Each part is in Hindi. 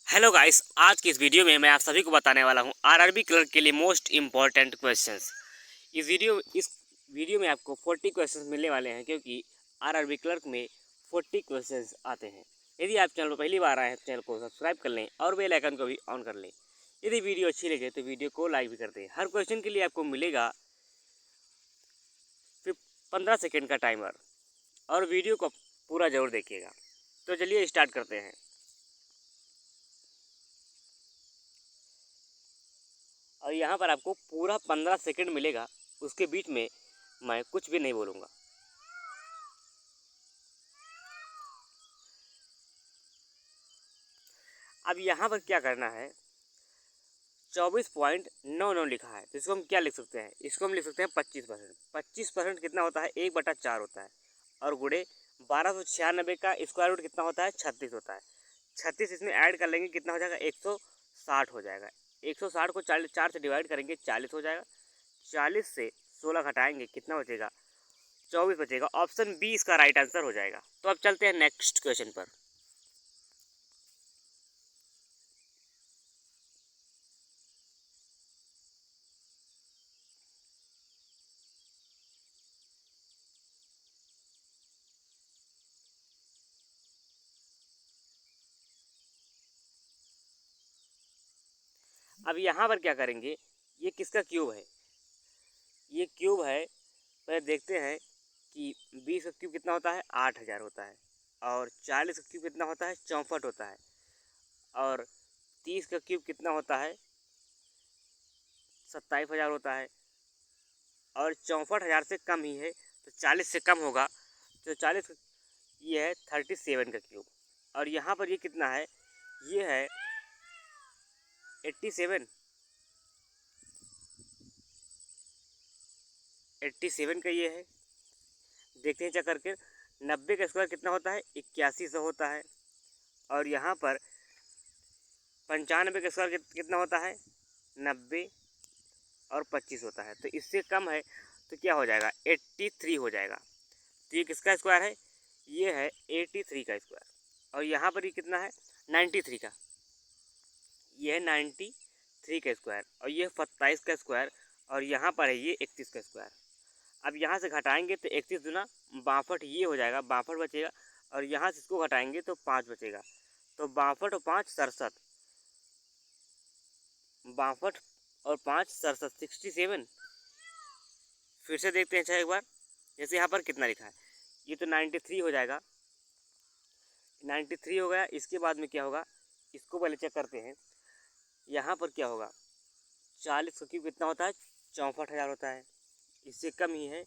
हेलो गाइस, आज की इस वीडियो में मैं आप सभी को बताने वाला हूं आरआरबी क्लर्क के लिए मोस्ट इम्पॉर्टेंट क्वेश्चंस। इस वीडियो में आपको 40 क्वेश्चंस मिलने वाले हैं, क्योंकि आरआरबी क्लर्क में 40 क्वेश्चंस आते हैं। यदि आप चैनल पर पहली बार आए हैं तो चैनल को सब्सक्राइब कर लें और बेल आइकन को भी ऑन कर लें। यदि वीडियो अच्छी लगे तो वीडियो को लाइक भी कर दें। हर क्वेश्चन के लिए आपको मिलेगा फिर 15 सेकेंड का टाइमर, और वीडियो को पूरा ज़रूर देखिएगा। तो चलिए स्टार्ट करते हैं। और यहाँ पर आपको पूरा 15 सेकंड मिलेगा, उसके बीच में मैं कुछ भी नहीं बोलूँगा। अब यहाँ पर क्या करना है, 24.99 लिखा है, तो इसको हम क्या लिख सकते हैं, इसको हम लिख सकते हैं 25%। 25% कितना होता है, 1/4 होता है, और गुणे 1296 का स्क्वायर रूट कितना होता है, 36 होता है। 36 इसमें ऐड कर लेंगे, कितना हो जाएगा, 160 हो जाएगा। 160 को 4 से डिवाइड करेंगे, 40 हो जाएगा। 40 से 16 घटाएंगे, कितना बचेगा, 24 बचेगा। ऑप्शन बी इसका राइट आंसर हो जाएगा। तो अब चलते हैं नेक्स्ट क्वेश्चन पर। अब यहाँ पर क्या करेंगे, ये किसका क्यूब है, ये क्यूब है। पहले देखते हैं कि 20 का क्यूब कितना होता है, 8000 होता है। और 40 का क्यूब कितना होता है, 64 होता है। और 30 का क्यूब कितना होता है, 27,000 होता है। और 64,000 से कम ही है, तो 40 से कम होगा, तो 40 ये है 37 का क्यूब। और यहाँ पर ये कितना है, ये है 87। 87 का ये है। देखते हैं चेक करके। 90 का स्क्वायर कितना होता है, 8100 होता है। और यहाँ पर 95 का स्क्वायर कितना होता है, 90 और 25 होता है। तो इससे कम है, तो क्या हो जाएगा, 83 हो जाएगा। तो ये किसका स्क्वायर है, ये है 83 का स्क्वायर। और यहाँ पर ये कितना है, 93 का, ये है 93 का स्क्वायर। और ये 27 का स्क्वायर। और यहाँ पर है ये 31 का स्क्वायर। अब यहाँ से घटाएंगे तो 31 दूना 62, ये हो जाएगा, 62 बचेगा। और यहाँ से इसको घटाएंगे तो 5 बचेगा। तो 62 और 5 67, 62 और 5 67, 67। फिर से देखते हैं, अच्छा एक बार, जैसे यहाँ पर कितना लिखा है, ये तो 93 हो जाएगा। 93 हो गया। इसके बाद में क्या होगा, इसको पहले चेक करते हैं। यहाँ पर क्या होगा, 40 का क्यूब कितना होता है, 64,000 होता है, इससे कम ही है।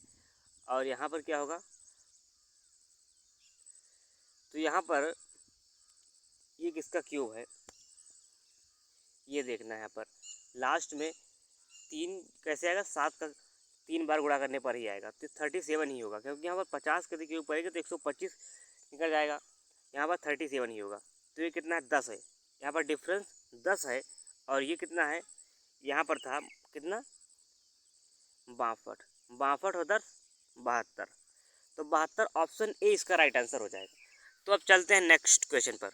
और यहाँ पर क्या होगा, तो यहाँ पर ये किसका क्यूब है, ये देखना है। यहाँ पर लास्ट में 3 कैसे आएगा, 7 का 3 बार गुणा करने पर ही आएगा, तो 37 ही होगा। क्योंकि यहाँ पर 50 के क्यूब पड़ेगा तो 125 निकल जाएगा, यहाँ पर 37 ही होगा। तो ये कितना है, 10 है। यहाँ पर डिफरेंस 10 है। और ये कितना है, यहाँ पर था कितना, 62, 62 और 10 72। तो 72, ऑप्शन ए इसका राइट आंसर हो जाएगा। तो अब चलते हैं नेक्स्ट क्वेश्चन पर।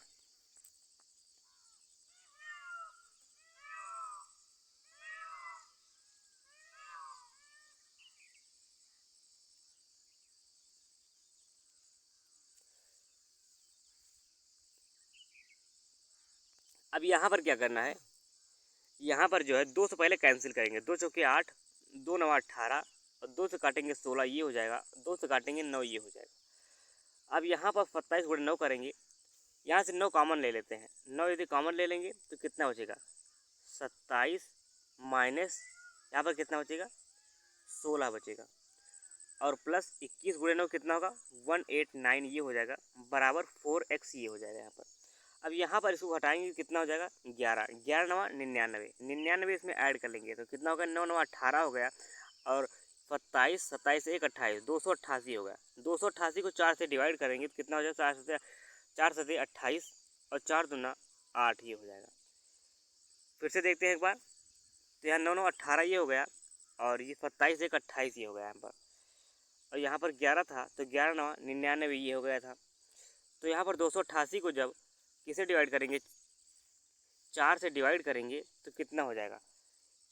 अब यहाँ पर क्या करना है, यहाँ पर जो है 2 से पहले कैंसिल करेंगे, 2 चौके 8, 2 9 18, और 2 से काटेंगे 16, ये हो जाएगा। 2 से काटेंगे 9, ये हो जाएगा। अब यहाँ पर 27 गुणे 9 करेंगे, यहाँ से 9 कॉमन ले लेते हैं। 9 यदि कॉमन ले लेंगे तो कितना बचेगा, 27 माइनस यहाँ पर कितना बचेगा, 16 बचेगा। और प्लस 21 गुणे 9 कितना होगा, 189, ये हो जाएगा, बराबर 4x, ये हो जाएगा यहाँ पर। अब यहाँ पर इसको घटाएंगे, कितना हो जाएगा, 11, 11 नवा 99, 99 इसमें ऐड कर लेंगे तो कितना होगा, 9 नवा 18 हो गया। और 27, 27 1 28, 288 हो गया। 288 को 4 से डिवाइड करेंगे तो कितना हो जाएगा, 4 से 28, और 4 दूना 8, ये हो जाएगा। फिर से देखते हैं एक बार, तो यहाँ 9 9 18 ये हो गया, और ये 27 1 28 ये हो गया यहाँ पर। और यहाँ पर 11 था, तो 11 नवा 99, ये हो गया था। तो यहाँ पर 288 को जब किसे डिवाइड करेंगे, 4 से डिवाइड करेंगे तो कितना हो जाएगा,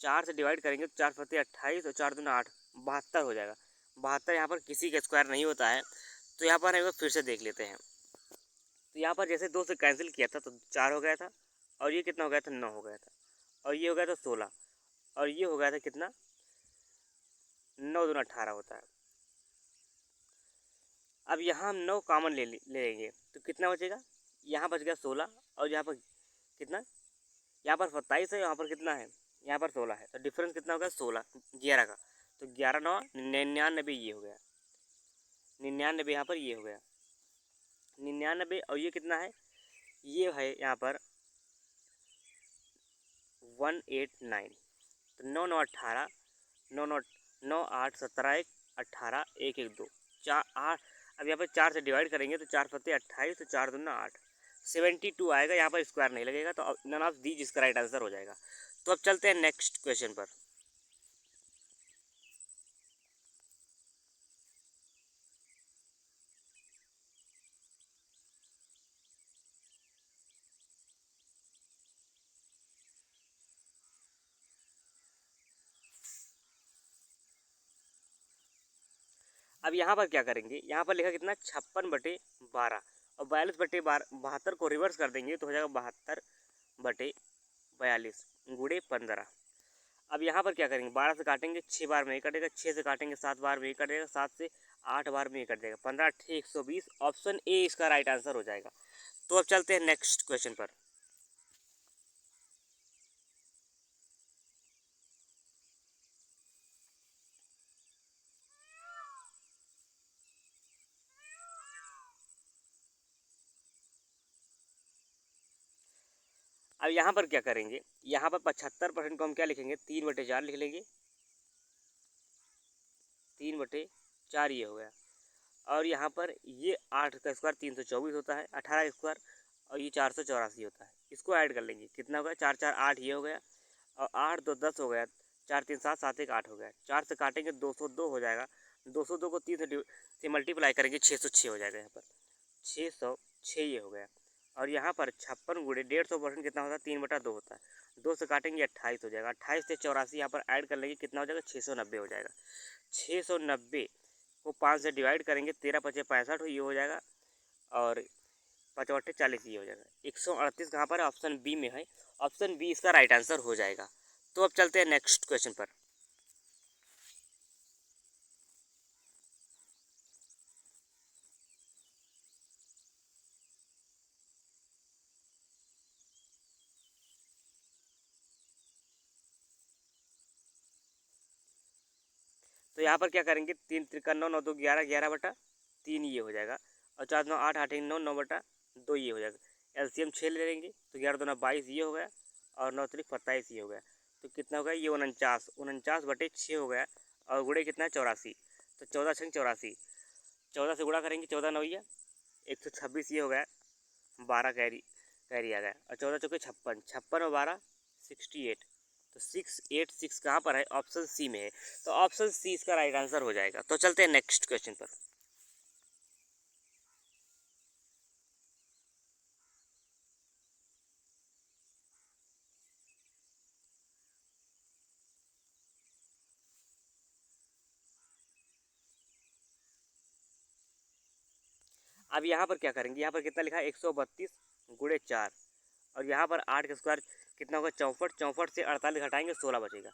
4 से डिवाइड करेंगे तो 4 फते 28 और 4 दूना 8, 72 हो जाएगा। 72 यहाँ पर किसी का स्क्वायर नहीं होता है, तो यहाँ पर हम फिर से देख लेते हैं। तो यहाँ पर जैसे 2 से कैंसिल किया था तो 4 हो गया था, और ये कितना हो गया था, 9 हो गया था, और ये हो गया था 16, और ये हो गया था कितना, 9 दूना 18 होता है। अब यहाँ हम 9 कॉमन ले लेंगे तो कितना बचेगा, यहाँ बच गया 16, और यहाँ पर कितना, यहाँ पर 27 है, यहाँ पर कितना है, यहाँ पर 16 है, तो डिफरेंस कितना हो गया, 16 11 का, तो 11 9 99, ये हो गया 99, यहाँ पर ये हो गया 99, और ये कितना है, ये है यहाँ पर 189, तो 9 9 18, 9 9 9 8 17 1 18 1 1 2 4 8। अब यहाँ पर 4 से डिवाइड करेंगे तो 4 फते 28, तो 4 दूना 8, 72 आएगा। यहाँ पर स्क्वायर नहीं लगेगा, तो नन ऑफ दी जिसका राइट आंसर हो जाएगा। तो अब चलते हैं नेक्स्ट क्वेश्चन पर। अब यहाँ पर क्या करेंगे, यहाँ पर लिखा कितना 56/12, और 42/72 को रिवर्स कर देंगे तो हो जाएगा 72/42 गुणे 15। अब यहाँ पर क्या करेंगे, 12 से काटेंगे 6 बार में ही कटेगा, 6 से काटेंगे 7 बार में ही कटेगा, 7 से 8 बार में ही कट जाएगा, 15 8 120, ऑप्शन ए इसका राइट आंसर हो जाएगा। तो अब चलते हैं नेक्स्ट क्वेश्चन पर। अब यहाँ पर क्या करेंगे, यहाँ पर 75% को हम क्या लिखेंगे, 3/4 लिख लेंगे, 3/4 ये हो गया, और यहाँ पर ये 8 का स्क्वायर 324 होता है, 18 का स्क्वायर, और ये 484 होता है, इसको ऐड कर लेंगे, कितना हो गया, 4 4 8 ये हो गया, और 8 2 10 हो गया, 4 3 7 7 1 8 हो गया, 4 से काटेंगे 202 हो जाएगा, 202 को 3 से मल्टीप्लाई करेंगे 606 हो जाएगा, यहाँ पर 606 ये हो गया, और यहाँ पर 56 गुणे 150% कितना होता है, 3/2 होता है, 2 से काटेंगे 28 हो जाएगा, 28 से 84 यहाँ पर ऐड कर लेंगे, कितना हो जाएगा, 690 हो जाएगा। 690 को 5 से डिवाइड करेंगे, 13 5 65 ये हो जाएगा, और 5 8 40 ये हो जाएगा। 138 कहाँ पर है, ऑप्शन बी में है, ऑप्शन बी इसका राइट आंसर हो जाएगा। तो अब चलते हैं नेक्स्ट क्वेश्चन पर। तो यहाँ पर क्या करेंगे, 3 त्रिका 9 9 2 11 11/3 ये हो जाएगा, और 4 9 8 8 9 9/2 ये हो जाएगा। एलसीएम 6 ले लेंगे तो 11 2 22 ये हो गया, और 9 3 27 ये हो गया, तो कितना हो गया, ये 49/6 हो गया, और गुणे कितना है, 84, तो 14 6 84, 14 से गुणा करेंगे, 14 9 126 ये हो गया, 12 कैरी कैरी आ गया, और 14 चौके 56, 56 और 12 68, तो 686 कहाँ पर है, ऑप्शन सी में है, तो ऑप्शन सी इसका राइट आंसर हो जाएगा। तो चलते हैं नेक्स्ट क्वेश्चन पर। अब यहाँ पर क्या करेंगे, यहाँ पर कितना लिखा है, 132 गुणे 4, और यहाँ पर 8 का स्क्वायर कितना होगा, 64, 64 से 48 घटाएंगे 16 बचेगा,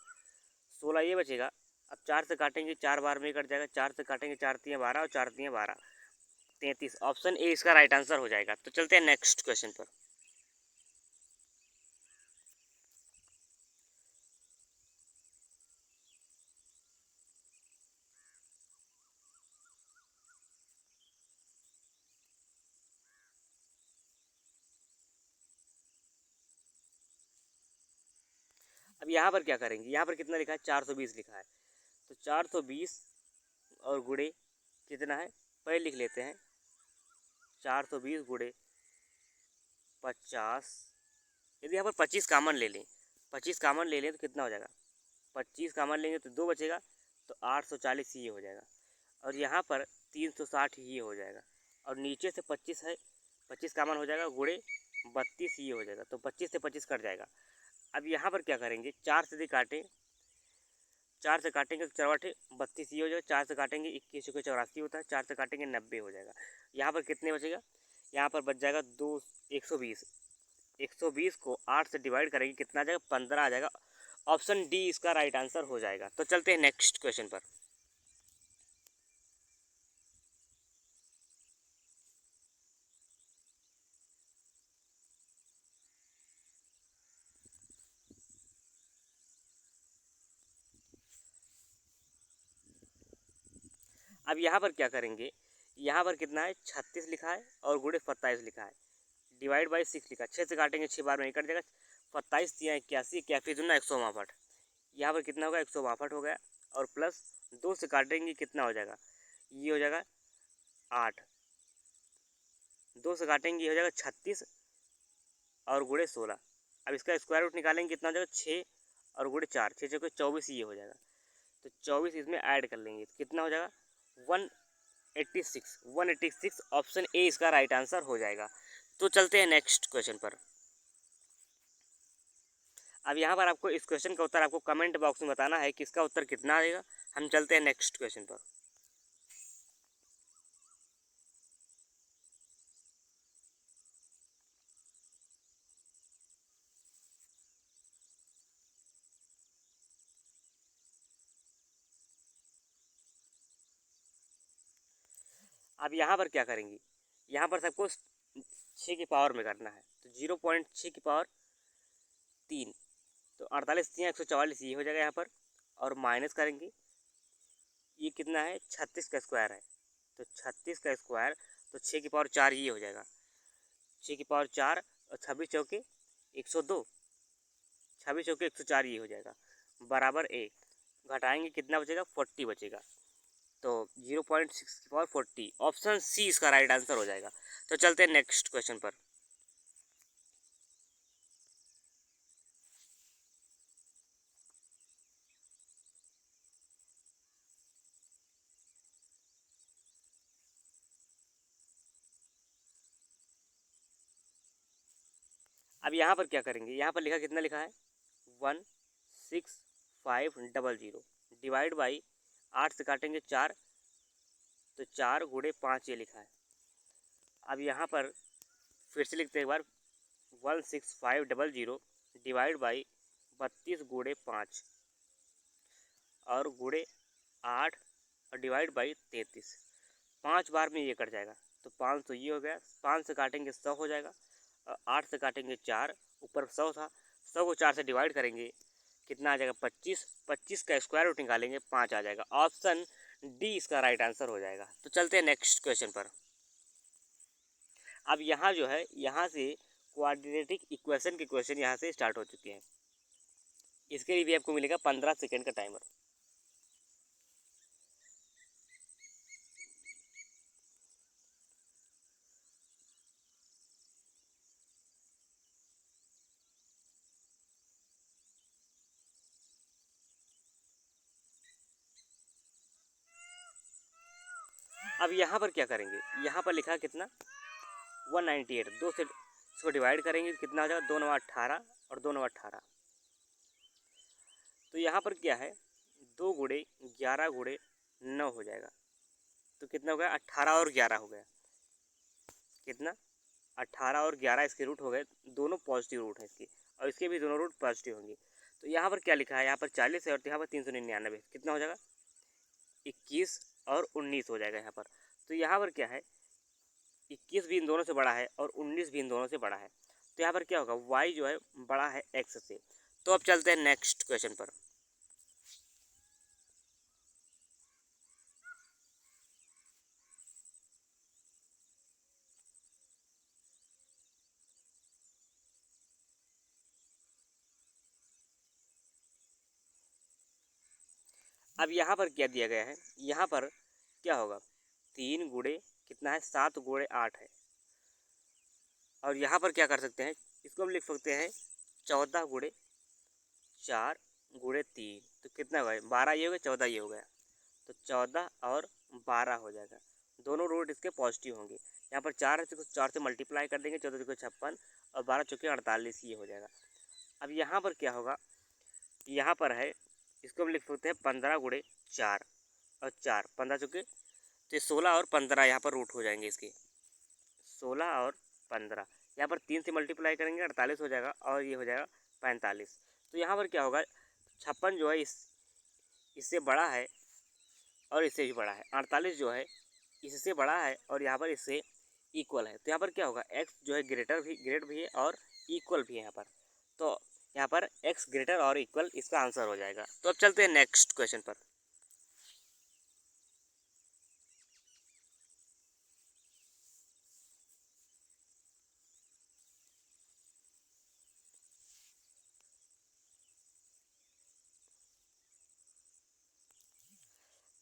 16 ये बचेगा। अब 4 से काटेंगे 4 बार में कट जाएगा, 4 से काटेंगे 4 3 12, और 4 3 12 33, ऑप्शन ए इसका राइट आंसर हो जाएगा। तो चलते हैं नेक्स्ट क्वेश्चन पर। अब यहाँ पर क्या करेंगे, यहाँ पर कितना लिखा है, 420 लिखा है, तो 420 और गुणे कितना है, पहले लिख लेते हैं, 420 गुणे 50, यदि यहाँ पर 25 कामन ले लें, 25 कामन ले लें तो कितना हो जाएगा, 25 कामन लेंगे तो 2 बचेगा, तो 840 ये हो जाएगा, और यहाँ पर 360 ये हो जाएगा, और नीचे से 25 है, 25 कामन हो जाएगा, गुणे 32 ये हो जाएगा, तो 25 से 25 कट जाएगा। अब यहाँ पर क्या करेंगे, 4 से काटें, 4 से काटेंगे तो 4 32 ये हो जाएगा, 4 से काटेंगे 21 को 84 होता है, 4 से काटेंगे 90 हो जाएगा। यहाँ पर कितने बचेगा, यहाँ पर बच जाएगा 120। 120 को 8 से डिवाइड करेंगे कितना आ जाएगा, 15 आ जाएगा। ऑप्शन डी इसका राइट आंसर हो जाएगा। तो चलते हैं नेक्स्ट क्वेश्चन पर। अब यहाँ पर क्या करेंगे, यहाँ पर कितना है 36 लिखा है और गुणे 27 लिखा है, डिवाइड बाई 6 लिखा है। 6 से काटेंगे 6 बार में कट जाएगा, 27 या 81, 81 दूना 162। यहाँ पर कितना होगा 162 हो गया, और प्लस 2 से काटेंगे कितना हो जाएगा, ये हो जाएगा 8। 2 से काटेंगे ये हो जाएगा 36 और गुणे 16। अब इसका स्क्वायर रूट निकालेंगे कितना हो जाएगा 6 और गुणे 4, 6 चौके 24 ये हो जाएगा। तो 24 इसमें ऐड कर लेंगे तो कितना हो जाएगा 186। 186 ऑप्शन ए इसका राइट आंसर हो जाएगा। तो चलते हैं नेक्स्ट क्वेश्चन पर। अब यहाँ पर आपको इस क्वेश्चन का उत्तर आपको कमेंट बॉक्स में बताना है कि इसका उत्तर कितना आएगा। हम चलते हैं नेक्स्ट क्वेश्चन पर। अब यहाँ पर क्या करेंगे, यहाँ पर सबको 6 की पावर में करना है, तो 0.6 की पावर 3, तो 48 या 144 ये हो जाएगा यहाँ पर। और माइनस करेंगे, ये कितना है 36 का स्क्वायर है, तो 36 का स्क्वायर, तो 6 की पावर 4 ये हो जाएगा। 6 की पावर 4 और 26 चौके 102, 26 चौके 104 ये हो जाएगा, बराबर ए। घटाएंगे कितना बचेगा 40 बचेगा, तो 0.6 की पावर 40, ऑप्शन सी इसका राइट आंसर हो जाएगा। तो चलते हैं नेक्स्ट क्वेश्चन पर। अब यहाँ पर क्या करेंगे, यहाँ पर लिखा कितना लिखा है 16500 डिवाइड बाई 8 से काटेंगे 4, तो 4 गुणे 5 ये लिखा है। अब यहाँ पर फिर से लिखते हैं एक बार, 16500 डिवाइड बाई 32 गुणे 5 और गुणे 8 और डिवाइड बाई 33। 5 बार में ये कट जाएगा, तो 500 ये हो गया, 5 से काटेंगे 100 हो जाएगा, और 8 से काटेंगे 4, ऊपर 100 था, 100 को 4 से डिवाइड करेंगे कितना आ जाएगा 25। 25 का स्क्वायर रूट निकालेंगे 5 आ जाएगा, ऑप्शन डी इसका राइट आंसर हो जाएगा। तो चलते हैं नेक्स्ट क्वेश्चन पर। अब यहाँ जो है, यहाँ से क्वाड्रेटिक इक्वेशन के क्वेश्चन यहाँ से स्टार्ट हो चुके हैं। इसके लिए भी आपको मिलेगा 15 सेकेंड का टाइमर। अब यहाँ पर क्या करेंगे, यहाँ पर लिखा कितना 198, 2 से इसको डिवाइड करेंगे कितना हो जाएगा 2 9 18 और 2 9 18। तो यहाँ पर क्या है 2 गुणे 11 गुणे 9 हो जाएगा, तो कितना हो गया 18 और 11 हो गया, कितना 18 और 11 इसके रूट हो गए, दोनों पॉजिटिव रूट है इसके, और इसके भी दोनों रूट पॉजिटिव होंगे। तो यहाँ पर क्या लिखा है, यहाँ पर 40 है और यहाँ पर 399, कितना हो जाएगा 21 और 19 हो जाएगा यहाँ पर। तो यहाँ पर क्या है 21 भी इन दोनों से बड़ा है और 19 भी इन दोनों से बड़ा है, तो यहाँ पर क्या होगा y जो है बड़ा है x से। तो अब चलते हैं नेक्स्ट क्वेश्चन पर। अब यहाँ पर क्या दिया गया है, यहाँ पर क्या होगा 3 गुणे कितना है 7 गुणे 8 है, और यहाँ पर क्या कर सकते हैं, इसको हम लिख सकते हैं 14 गुणे 4 गुणे 3, तो कितना हुआ 12 ये हो गया, 14 ये हो गया, तो 14 और 12 हो जाएगा। दोनों रूट इसके पॉजिटिव होंगे। यहाँ पर 4 है तो 4 से मल्टीप्लाई कर देंगे, 14 को 56 और 12 चौके 48, ये हो जाएगा। अब यहाँ पर क्या होगा, यहाँ पर है, इसको हम लिख सकते हैं 15 गुणे 4 और 4 15 चौके, तो 16 और 15 यहाँ पर रूट हो जाएंगे इसके, 16 और 15। यहाँ पर 3 से मल्टीप्लाई करेंगे 48 हो जाएगा और ये हो जाएगा 45। तो यहाँ पर क्या होगा, 56 जो है इससे बड़ा है और इससे भी बड़ा है, 48 जो है इससे बड़ा है और यहाँ पर इससे इक्वल है। तो यहाँ पर क्या होगा, x जो है ग्रेटर भी है और इक्वल भी है यहाँ पर। तो यहाँ पर x ग्रेटर और इक्वल इसका आंसर हो जाएगा। तो अब चलते हैं नेक्स्ट क्वेश्चन पर।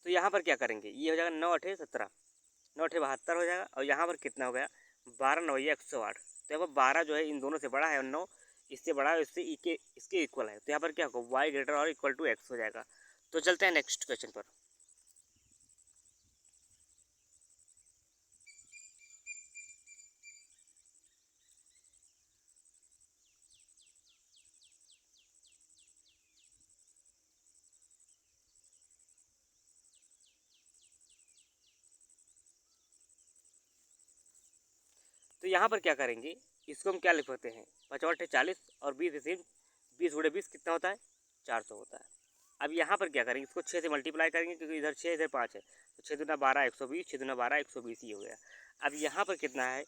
तो यहाँ पर क्या करेंगे, ये हो जाएगा 9 8 17, 9 8 72 हो जाएगा और यहाँ पर कितना हो गया 12 9 108। तो यहाँ पर 12 जो है इन दोनों से बड़ा है और 9 इससे बड़ा है, इससे इसके इक्वल है। तो यहाँ पर क्या होगा, वाई ग्रेटर और इक्वल टू एक्स हो जाएगा। तो चलते हैं नेक्स्ट क्वेश्चन पर। तो यहाँ पर क्या करेंगे, इसको हम क्या लिख सकते हैं, 55 40 और 20 इसे 20 गुणे 20 कितना होता है 400 होता है। अब यहाँ पर क्या करेंगे, इसको 6 से मल्टीप्लाई करेंगे क्योंकि इधर 6 इधर 5 है, तो 6 दूना 12 120, 6 दूना 12 120 ही हो गया। अब यहाँ पर कितना है,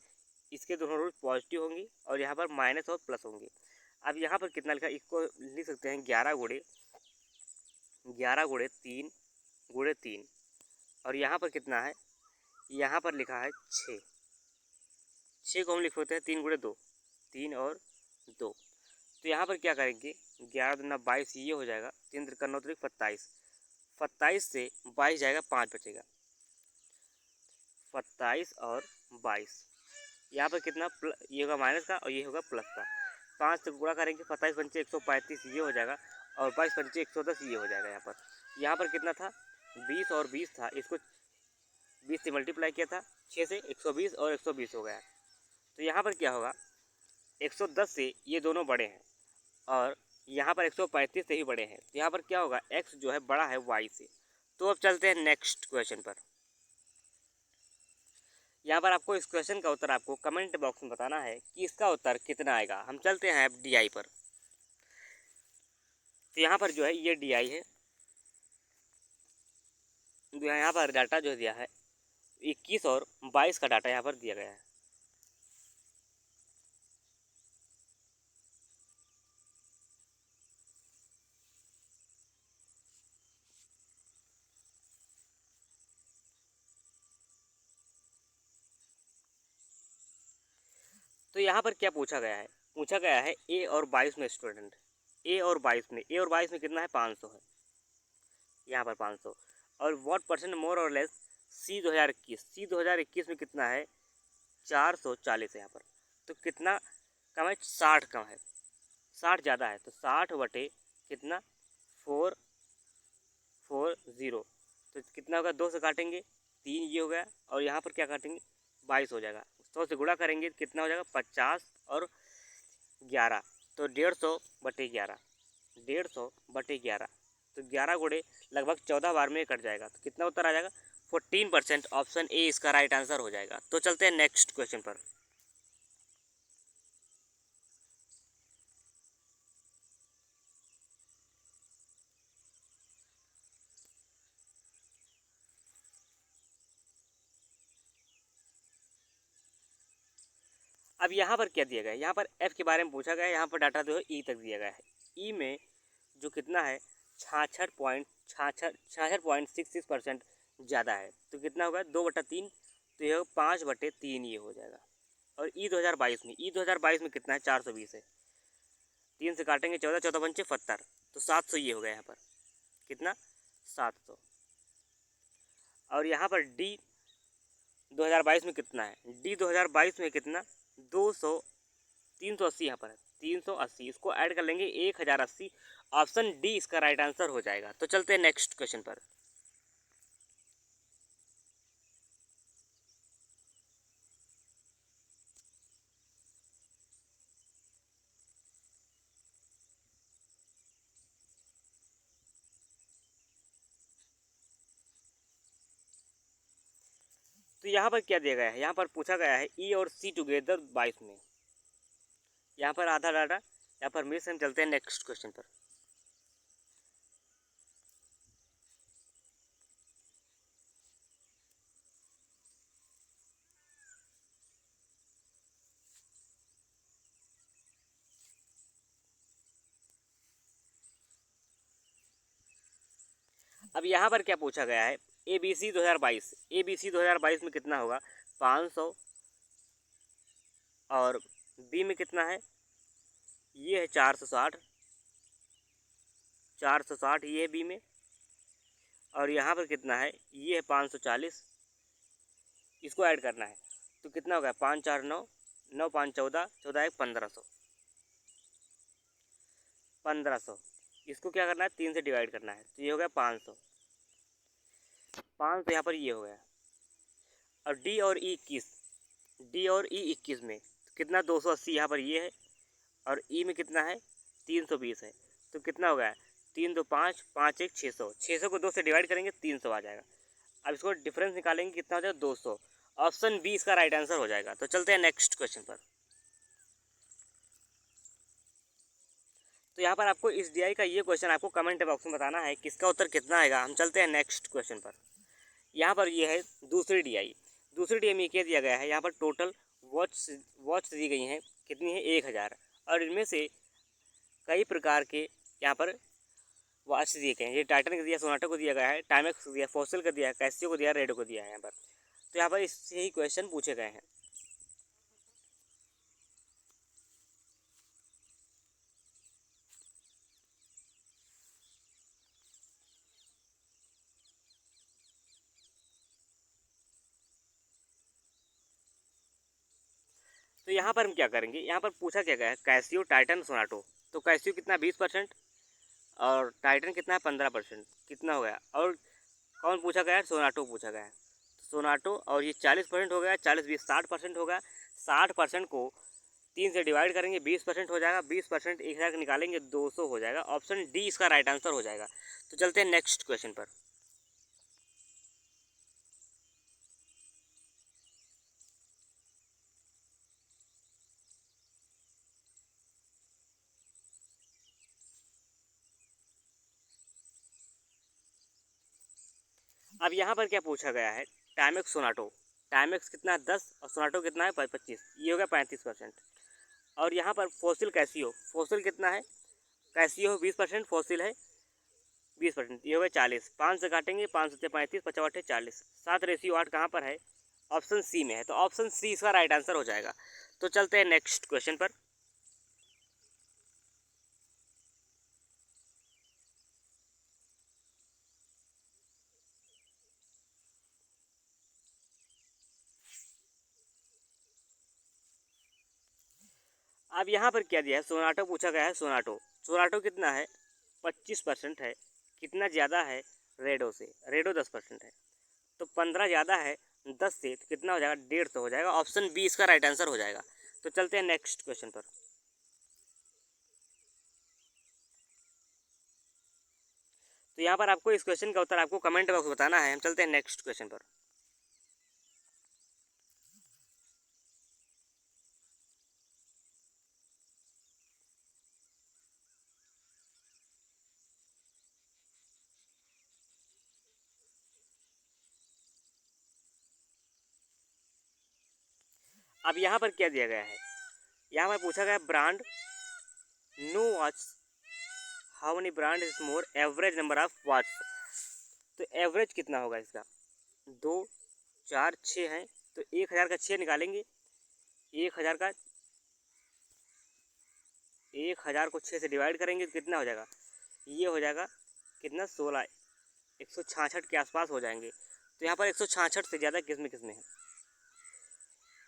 इसके दोनों रूट पॉजिटिव होंगे और यहाँ पर माइनस और प्लस होंगे। अब यहाँ पर कितना लिखा, इसको लिख सकते हैं 11 गुणे 3 और यहाँ पर कितना है, यहाँ पर लिखा है 6 को हम लिख सकते हैं 3 गुणे 2, 3 और 2। तो यहाँ पर क्या करेंगे, 11 दूना 22 ये हो जाएगा, 3 त्रिक 9 त्रिक 27, 27 से 22 जाएगा 5 बचेगा, 27 और 22। यहाँ पर कितना ये होगा माइनस का और ये होगा प्लस का, 5 से गुणा करेंगे 27 पंचे 135 ये हो जाएगा और 22 पंचे 110 ये हो जाएगा। यहाँ पर कितना था 20 और 20 था, इसको 20 से मल्टीप्लाई किया था 6 से 120 और 120 हो गया। तो यहाँ पर क्या होगा, 110 से ये दोनों बड़े हैं और यहाँ पर 135 से ही बड़े हैं। तो यहाँ पर क्या होगा, x जो है बड़ा है y से। तो अब चलते हैं नेक्स्ट क्वेश्चन पर। यहाँ पर आपको इस क्वेश्चन का उत्तर आपको कमेंट बॉक्स में बताना है कि इसका उत्तर कितना आएगा। हम चलते हैं अब डी आई पर। तो यहाँ पर जो है ये डी आई है, यहाँ पर डाटा जो दिया है 21 और 22 का डाटा यहाँ पर दिया गया है। तो यहाँ पर क्या पूछा गया है, पूछा गया है ए और 22 में स्टूडेंट, ए और 22 में कितना है 500 है, यहाँ पर 500। और व्हाट परसेंट मोर और लेस सी 2021 में कितना है 440 है यहाँ पर। तो कितना कम है, 60 कम है, 60 ज़्यादा है। तो 60 बटे कितना 440, तो कितना होगा 2 से काटेंगे 3 ये हो गया और यहाँ पर क्या काटेंगे 22 हो जाएगा। 100 से गुणा करेंगे कितना हो जाएगा 50 और 11, तो 150 बटे 11, 150 बटे 11, तो 11 गुणे लगभग 14 बार में कट जाएगा। तो कितना उत्तर आ जाएगा 14%। ऑप्शन ए इसका राइट आंसर हो जाएगा। तो चलते हैं नेक्स्ट क्वेश्चन पर। अब यहाँ पर क्या दिया गया है, यहाँ पर एफ के बारे में पूछा गया है, यहाँ पर डाटा जो है ई तक दिया गया है। ई में जो कितना है 66.66% ज़्यादा है, तो कितना होगा 2/3, तो ये 5/3 ये हो जाएगा। और ई 2022 में कितना है 420 है, 3 से काटेंगे 14, 14 पंचे 70, तो 700 ये हो गया यहाँ पर, कितना 700। और यहाँ पर डी 2022 में कितना है, डी 2022 में कितना 200, 380 यहाँ पर है 380, इसको ऐड कर लेंगे 1080। ऑप्शन डी इसका राइट आंसर हो जाएगा। तो चलते हैं नेक्स्ट क्वेश्चन पर। तो यहाँ पर क्या दिया गया है, यहाँ पर पूछा गया है ई और सी टुगेदर 22 में। यहाँ पर आधा डाटा यहाँ पर मिस। हम चलते हैं नेक्स्ट क्वेश्चन पर। अब यहाँ पर क्या पूछा गया है, A B C 2022, A B C 2022 में कितना होगा 500, और बी में कितना है, ये है 460, 460 ये है बी में, और यहाँ पर कितना है, ये है 540। इसको ऐड करना है तो कितना होगा 5 4 9, 9 5 14, 14 1 1500, 1500। इसको क्या करना है 3 से डिवाइड करना है तो ये हो गया 500, 500 यहाँ पर ये हो गया। और डी और ई 21, डी और ई 21 में कितना 280 यहाँ पर ये है, और ई में कितना है 320 है, तो कितना हो गया 3 2 5 5 1 600, 600 को 2 से डिवाइड करेंगे 300 आ जाएगा। अब इसको डिफरेंस निकालेंगे कितना हो जाएगा 200। ऑप्शन बी इसका राइट आंसर हो जाएगा। तो चलते हैं नेक्स्ट क्वेश्चन पर। तो यहाँ पर आपको इस डीआई का ये क्वेश्चन आपको कमेंट बॉक्स में बताना है किसका उत्तर कितना आएगा। हम चलते हैं नेक्स्ट क्वेश्चन पर। यहाँ पर ये है दूसरी डीआई। दूसरी डीआई में क्या दिया गया है, यहाँ पर टोटल वॉच दी गई हैं, कितनी है 1000, और इनमें से कई प्रकार के यहाँ पर वॉच दिए गए हैं। ये टाइटन को दिया, सोनाटा को दिया गया है, टाइमेक्स को दिया, फॉसिल को दिया है, कैसियो को दिया, रेडो को दिया है यहाँ पर। तो यहाँ पर इससे ही क्वेश्चन पूछे गए हैं। तो यहाँ पर हम क्या करेंगे, यहाँ पर पूछा क्या गया है कैसियो, टाइटन, सोनाटो। तो कैसियो कितना 20%, और टाइटन कितना है 15%, कितना हो गया। और कौन पूछा गया है, सोनाटो पूछा गया है। तो सोनाटो और ये 40% हो गया, 40 20 60% होगा। 60% को 3 से डिवाइड करेंगे 20% हो जाएगा, 20% 1000 निकालेंगे 200 हो जाएगा। ऑप्शन डी इसका राइट आंसर हो जाएगा। तो चलते हैं नेक्स्ट क्वेश्चन पर। अब यहाँ पर क्या पूछा गया है, टाइमेक्स सोनाटो। टाइमेक्स कितना है 10, और सोनाटो कितना है 25, ये हो गया 35%। और यहाँ पर फॉसिल कैसियो, फॉसिल कितना है, कैसियो 20%, फॉसिल है 20%, ये हो गया 40। 5 से काटेंगे, 5 से 35, 55 40, 7:8 कहाँ पर है, ऑप्शन सी में है। तो ऑप्शन सी इसका राइट आंसर हो जाएगा। तो चलते हैं नेक्स्ट क्वेश्चन पर। अब यहाँ पर क्या दिया है, सोनाटो पूछा गया है। सोनाटो, सोनाटो कितना है 25% है, कितना ज़्यादा है रेडो से, रेडो 10% है। तो 15 ज़्यादा है 10 से, तो कितना हो जाएगा 150 हो जाएगा। ऑप्शन बी इसका राइट आंसर हो जाएगा। तो चलते हैं नेक्स्ट क्वेश्चन पर। तो यहाँ पर आपको इस क्वेश्चन का उत्तर आपको कमेंट बॉक्स में बताना है। हम चलते हैं नेक्स्ट क्वेश्चन पर। अब यहाँ पर क्या दिया गया है, यहाँ पर पूछा गया brand no watch, how many brand is more average number of watch. तो एवरेज कितना होगा इसका, 2 4 6 हैं, तो 1000 का 6 निकालेंगे, 1000 का 1000 को 6 से डिवाइड करेंगे तो कितना हो जाएगा, ये हो जाएगा कितना 16, 166 के आसपास हो जाएंगे। तो यहाँ पर 166 से ज़्यादा किस में है,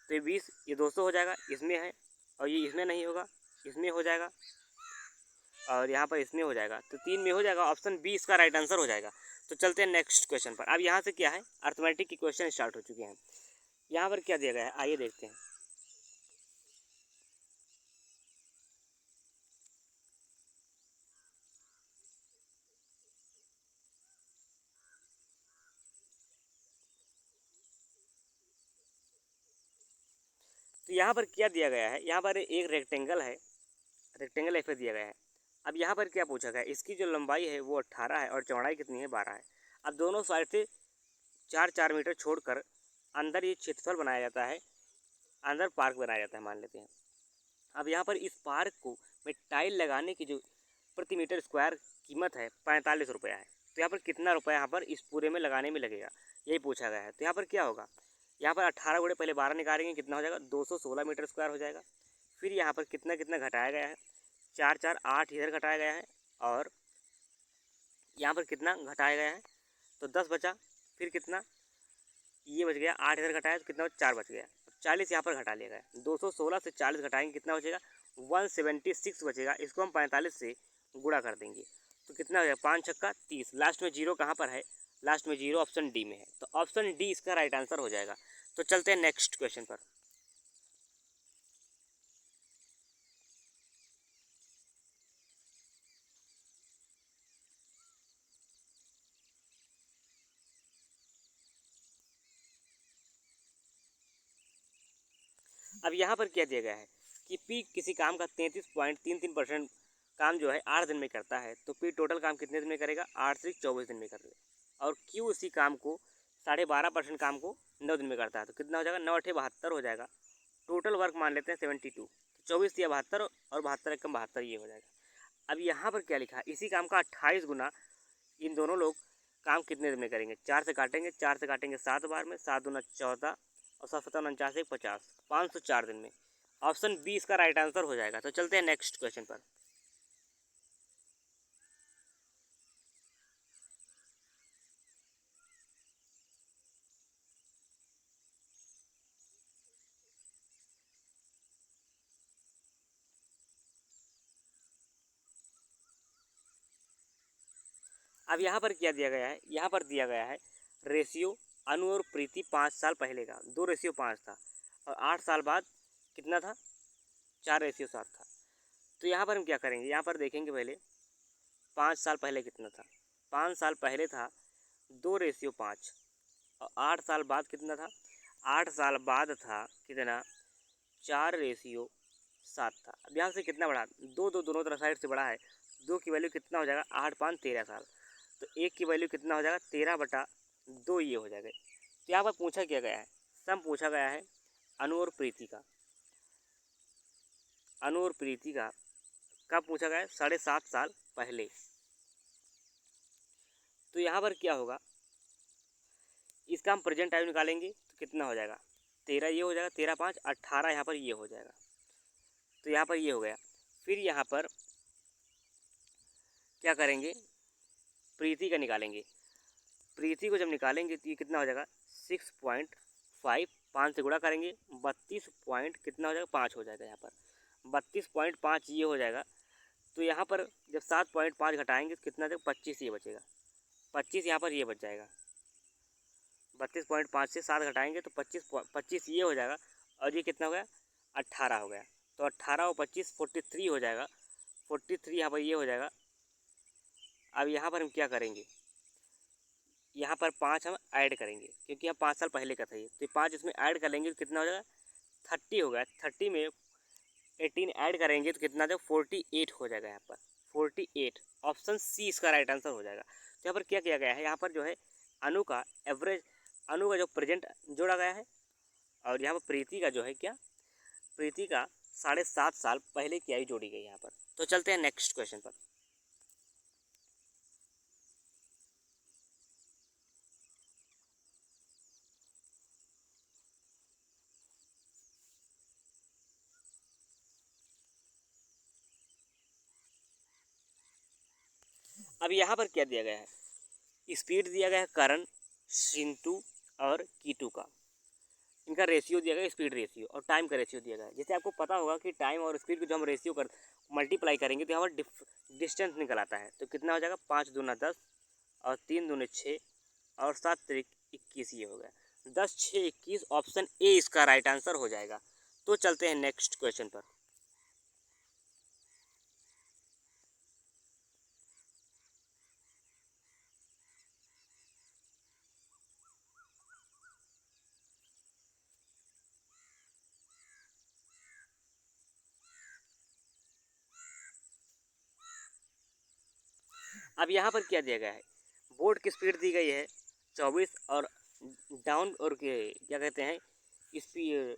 तो ये 20, ये 200 हो जाएगा, इसमें है, और ये इसमें नहीं होगा, इसमें हो जाएगा, और यहाँ पर इसमें हो जाएगा, तो 3 में हो जाएगा। ऑप्शन बी इसका राइट आंसर हो जाएगा। तो चलते हैं नेक्स्ट क्वेश्चन पर। अब यहाँ से क्या है, अर्थमेटिक के क्वेश्चन स्टार्ट हो चुके हैं। यहाँ पर क्या दिया गया है, आइए देखते हैं। तो यहाँ पर क्या दिया गया है, यहाँ पर एक रेक्टेंगल है, रेक्टेंगल ऐसे दिया गया है। अब यहाँ पर क्या पूछा गया है, इसकी जो लंबाई है वो 18 है और चौड़ाई कितनी है 12 है। अब दोनों साइड से 4-4 मीटर छोड़कर अंदर ये क्षेत्रफल बनाया जाता है, अंदर पार्क बनाया जाता है मान लेते हैं। अब यहाँ पर इस पार्क को में टाइल लगाने की जो प्रति मीटर स्क्वायर कीमत है 45 रुपया है। तो यहाँ पर कितना रुपया यहाँ पर इस पूरे में लगाने में लगेगा, यही पूछा गया है। तो यहाँ पर क्या होगा, यहाँ पर 18 गुणे पहले 12 निकालेंगे, कितना हो जाएगा 216 मीटर स्क्वायर हो जाएगा। फिर यहाँ पर कितना कितना घटाया गया है, 4-4-8 इधर घटाया गया है और यहाँ पर कितना घटाया गया है, तो 10 बचा। फिर कितना ये बच गया, 8 इधर घटाया तो कितना 4 बच गया। 40 यहाँ पर घटा लिया गया, 216 से 40 घटाएंगे कितना बचेगा 176 बचेगा। इसको हम 45 से गुणा कर देंगे तो कितना हो जाएगा 5 छक्का 30। लास्ट में जीरो कहाँ पर है, लास्ट में जीरो ऑप्शन डी में है। तो ऑप्शन डी इसका राइट आंसर हो जाएगा। तो चलते हैं नेक्स्ट क्वेश्चन पर। अब यहाँ पर क्या दिया गया है कि पी किसी काम का 33.33% काम जो है 8 दिन में करता है, तो पी टोटल काम कितने दिन में करेगा, 8 से 24 दिन में करेगा। और क्यू इसी काम को 12.5% काम को 9 दिन में करता है, तो कितना हो जाएगा 9×8 = 72 हो जाएगा। टोटल वर्क मान लेते हैं 72, तो 24 या 72 और 72 एकम 72 ये हो जाएगा। अब यहाँ पर क्या लिखा है, इसी काम का 28 गुना इन दोनों लोग काम कितने दिन में करेंगे, 4 से काटेंगे, 4 से काटेंगे 7 बार में, 7 दूना 14 और 7 7 49 50, 504 दिन में। ऑप्शन बी इसका राइट आंसर हो जाएगा। तो चलते हैं नेक्स्ट क्वेश्चन पर। अब यहाँ पर क्या दिया गया है, यहाँ पर दिया गया है रेशियो अनु और प्रीति 5 साल पहले का 2:5 था और 8 साल बाद कितना था 4:7 था। तो यहाँ पर हम क्या करेंगे, यहाँ पर देखेंगे पहले 5 साल पहले कितना था, 5 साल पहले था 2:5 और 8 साल बाद कितना था, 8 साल बाद था कितना 4:7 था। अब यहाँ से कितना बढ़ा, दो दो दोनों तरफ साइड से बड़ा है, 2 की वैल्यू कितना हो जाएगा 8×5 13 साल, तो 1 की वैल्यू कितना हो जाएगा 13/2 ये हो जाएगा। तो यहाँ पर पूछा क्या गया है, सम पूछा गया है अनु और प्रीति का। अनु और प्रीति का कब पूछा गया है, 7.5 साल पहले। तो यहाँ पर क्या होगा, इसका हम प्रेजेंट टाइम निकालेंगे तो कितना हो जाएगा 13 ये हो जाएगा, 13×5 18 यहाँ पर ये हो जाएगा। तो यहाँ पर ये हो गया। फिर यहाँ पर क्या करेंगे, प्रीति का निकालेंगे। प्रीति को जब निकालेंगे तो ये कितना हो जाएगा 6.5, 5 से गुणा करेंगे 32 पॉइंट कितना हो जाएगा 5 हो जाएगा। यहाँ पर 32.5 ये हो जाएगा। तो यहाँ पर जब 7.5 घटाएंगे तो कितना जाएगा 25 ये बचेगा, 25 यहाँ पर ये बच जाएगा। 32.5 से 7 घटाएंगे तो 25 ये हो जाएगा और ये कितना हो गया 18 हो गया। तो 18 और 25 43 हो जाएगा, 43 यहाँ पर ये हो जाएगा। अब यहाँ पर हम क्या करेंगे, यहाँ पर 5 हम ऐड करेंगे क्योंकि यहाँ 5 साल पहले का था ये, तो 5 इसमें ऐड कर लेंगे तो कितना हो जाएगा 30 हो गया। 30 में 18 ऐड करेंगे तो कितना जाएगा 48 हो जाएगा। यहाँ पर 48 ऑप्शन सी इसका राइट आंसर हो जाएगा। तो यहाँ पर क्या किया गया है, यहाँ पर जो है अनु का एवरेज, अनु का जो प्रेजेंट जोड़ा गया है और यहाँ पर प्रीति का जो है क्या, प्रीति का 7.5 साल पहले की आयु जोड़ी गई यहाँ पर। तो चलते हैं नेक्स्ट क्वेश्चन पर। अब यहाँ पर क्या दिया गया है, स्पीड दिया गया है करण, सिंटू और कीटू का, इनका रेशियो दिया गया है स्पीड रेशियो और टाइम का रेशियो दिया गया है। जैसे आपको पता होगा कि टाइम और स्पीड को जो हम रेशियो कर मल्टीप्लाई करेंगे तो यहाँ पर डिस्टेंस निकल आता है। तो कितना हो जाएगा 5 दूना 10 और 3 दूने 6 और 7 3 21 ये हो गया 10 6 21। ऑप्शन ए इसका राइट आंसर हो जाएगा। तो चलते हैं नेक्स्ट क्वेश्चन पर। अब यहाँ पर क्या दिया गया है, बोट की स्पीड दी गई है 24 और डाउन और क्या कहते हैं स्पीड,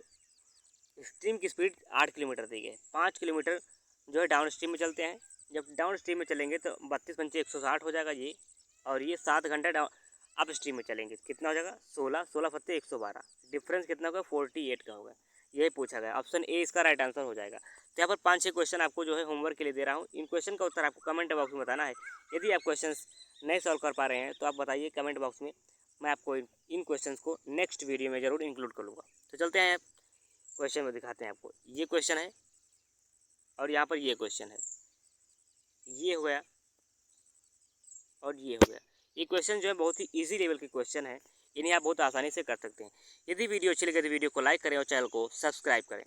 स्ट्रीम की स्पीड 8 किलोमीटर दी गई है। 5 किलोमीटर जो है डाउन स्ट्रीम में चलते हैं। जब डाउन स्ट्रीम में चलेंगे तो 32 पंचे 160 हो जाएगा ये, और ये 7 घंटे डाउन अप स्ट्रीम में चलेंगे, कितना हो जाएगा 16 फत्ते 112, डिफरेंस कितना होगा 48 का होगा। यही पूछा गया, ऑप्शन ए इसका राइट आंसर हो जाएगा। तो यहाँ पर 5-6 क्वेश्चन आपको जो है होमवर्क के लिए दे रहा हूँ। इन क्वेश्चन का उत्तर आपको कमेंट बॉक्स में बताना है। यदि आप क्वेश्चन नहीं सॉल्व कर पा रहे हैं तो आप बताइए कमेंट बॉक्स में, मैं आपको इन क्वेश्चन को नेक्स्ट वीडियो में ज़रूर इंक्लूड कर लूँगा। तो चलते हैं क्वेश्चन में, दिखाते हैं आपको। ये क्वेश्चन है और यहाँ पर ये क्वेश्चन है, ये हो गया और ये हो गया। ये क्वेश्चन जो है बहुत ही इजी लेवल के क्वेश्चन है, इन्हें आप बहुत आसानी से कर सकते हैं। यदि वीडियो अच्छी लगे तो वीडियो को लाइक करें और चैनल को सब्सक्राइब करें।